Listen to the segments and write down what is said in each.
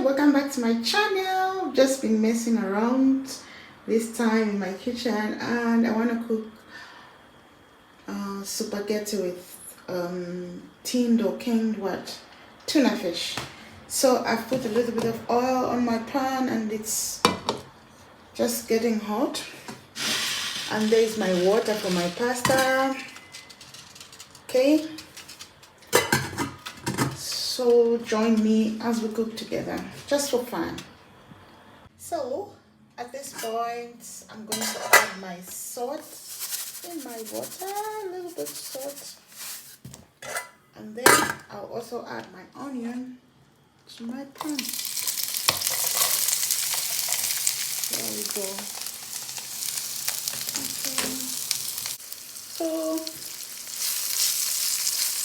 welcome back to my channel. Just been messing around this time in my kitchen, and I want to cook spaghetti with tinned or canned tuna fish. So I've put a little bit of oil on my pan and it's just getting hot, and there's my water for my pasta. Okay, so join me as we cook together, just for fun. So at this point, I'm going to add my salt in my water, a little bit of salt, and then I'll also add my onion to my pan. There we go. Okay. So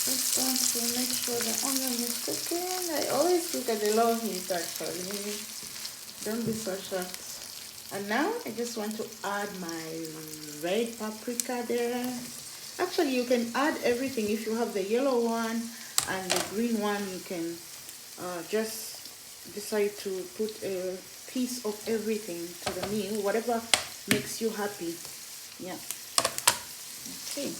just going to make sure the onion is cooking. I always cook at the low heat actually. Don't be so shocked. And now I just want to add my red paprika there. Actually, you can add everything. If you have the yellow one and the green one, you can just decide to put a piece of everything to the meal, whatever makes you happy. Yeah. Okay.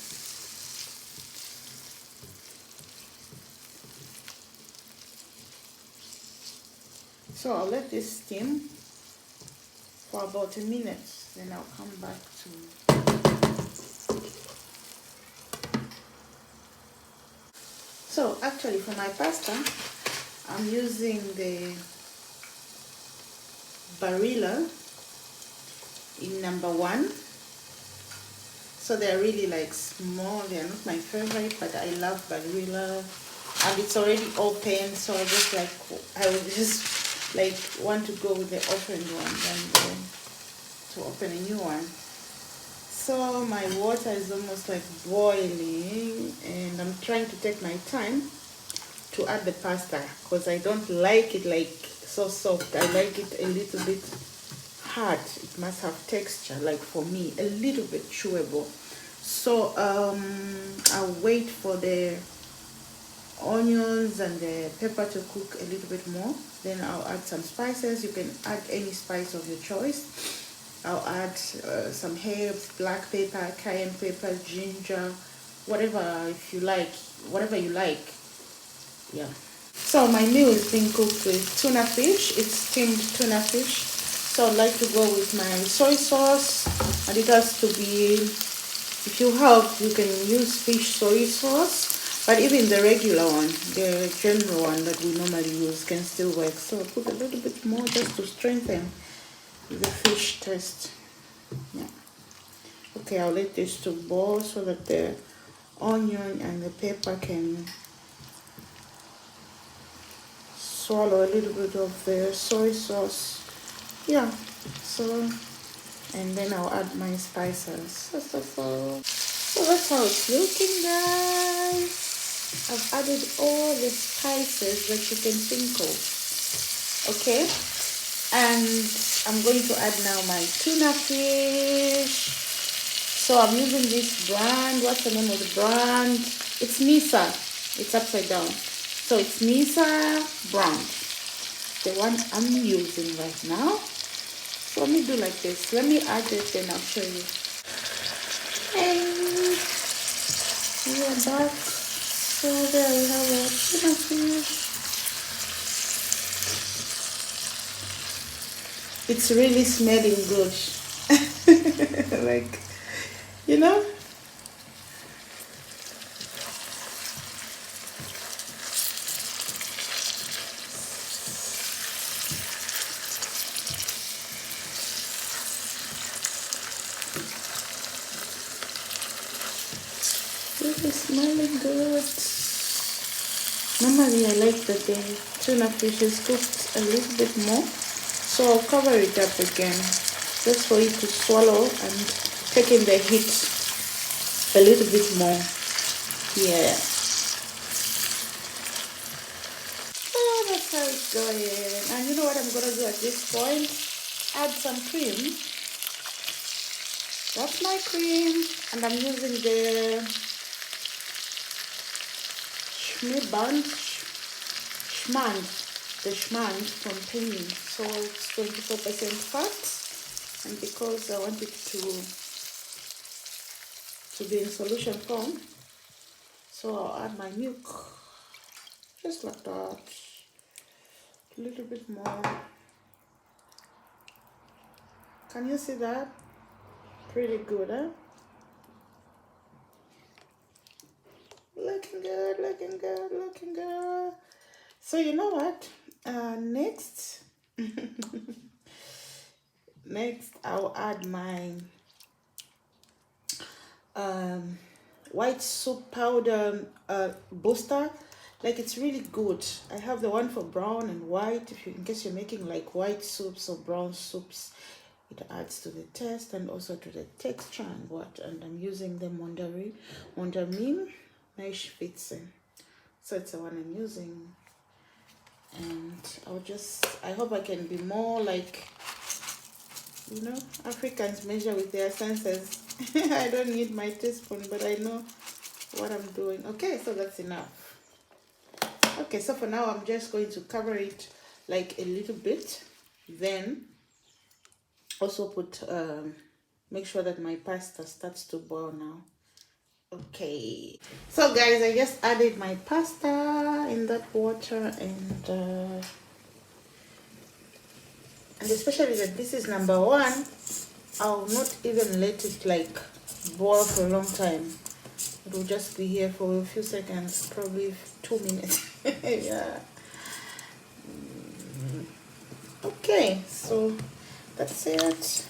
So I'll let this steam for about a minute, then I'll come back to. So actually for my pasta, I'm using the Barilla in #1. So they're really like small, they're not my favorite, but I love Barilla, and it's already open, so I would just like want to go with the opened one than to open a new one. So my water is almost like boiling, and I'm trying to take my time to add the pasta because I don't like it like so soft. I like it a little bit hard. It must have texture, like for me, a little bit chewable. So I'll wait for the onions and the pepper to cook a little bit more. Then I'll add some spices. You can add any spice of your choice. I'll add some herbs, black pepper, cayenne pepper, ginger, whatever if you like, whatever you like. Yeah. So my meal is being cooked with tuna fish. It's steamed tuna fish. So I'd like to go with my soy sauce, and it has to be, if you have, you can use fish soy sauce. But even the regular one, the general one that we normally use, can still work. So I'll put a little bit more just to strengthen the fish taste. Yeah. Okay, I'll let this to boil so that the onion and the pepper can swallow a little bit of the soy sauce. Yeah. So, and then I'll add my spices. First of all, so that's how it's looking, guys. I've added all the spices that you can think of. Okay, and I'm going to add now my tuna fish. So I'm using this brand. What's the name of the brand? It's Nisa. It's upside down. So it's Nisa brand, the one I'm using right now. So let me do like this. Let me add it, then I'll show you. And we are back. So there we have our tuna fish. It's really smelling good. Like, you know? Really smelling good. Normally I like that the tuna fish is cooked a little bit more, so I'll cover it up again just for it to swallow and take in the heat a little bit more. Yeah. Oh, that's how it's going. And you know what I'm gonna do at this point? Add some cream. That's my cream, and I'm using the Schmand the schmand containing, so it's 24% fat, and because I want it to be in solution form, so I'll add my milk just like that, a little bit more. Can you see that? Pretty good, huh? Looking good, looking good, looking good. So you know what? Next, next I'll add my white soup powder booster. Like, it's really good. I have the one for brown and white. If you, in case you're making like white soups or brown soups, it adds to the taste and also to the texture and what. And I'm using the Mondamin Spitze. So it's the one I'm using. And I hope I can be more like, you know, Africans measure with their senses. I don't need my teaspoon, but I know what I'm doing. Okay, so that's enough. Okay, so for now I'm just going to cover it like a little bit, then also put make sure that my pasta starts to boil now. Okay, so guys, I just added my pasta in that water, and especially that this is number one, I'll not even let it like boil for a long time. It will just be here for a few seconds, probably 2 minutes. Yeah. Okay, so that's it.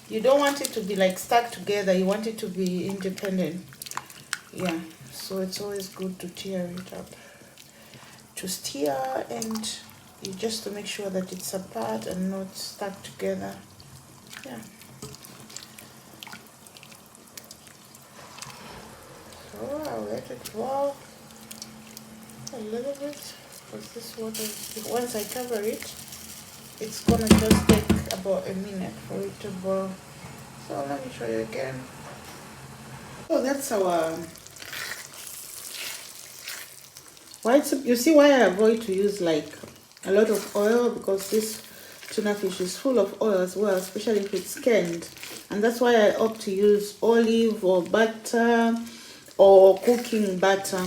You don't want it to be like stuck together, you want it to be independent. Yeah, so it's always good to tear it up, to stir, and just to make sure that it's apart and not stuck together. Yeah. So I'll let it boil a little bit, because this water, once I cover it, it's gonna just take about a minute for it to boil. So let me show you again. So that's our white soup. You see why I avoid to use like a lot of oil, because this tuna fish is full of oil as well, especially if it's canned. And that's why I opt to use olive or butter or cooking butter.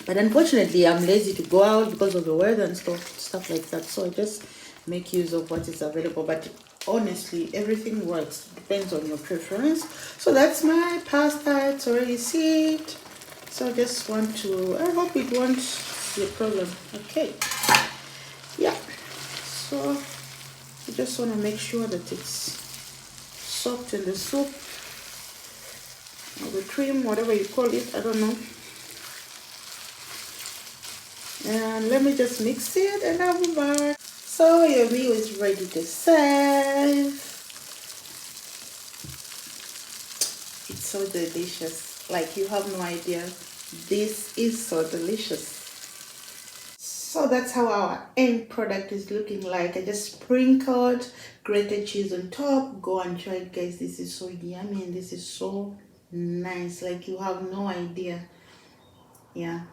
But unfortunately, I'm lazy to go out because of the weather and stuff like that. So I just make use of what is available. But honestly, everything works. Depends on your preference. So that's my pasta. It's already sieved. So I just want to, I hope it won't be a problem. Okay. Yeah. So you just want to make sure that it's soaked in the soup or the cream, whatever you call it. I don't know. And let me just mix it and I'll be back. So your meal is ready to serve. It's so delicious. Like, you have no idea. This is so delicious. So that's how our end product is looking like. I just sprinkled grated cheese on top. Go and try it, guys. This is so yummy and this is so nice. Like, you have no idea. Yeah.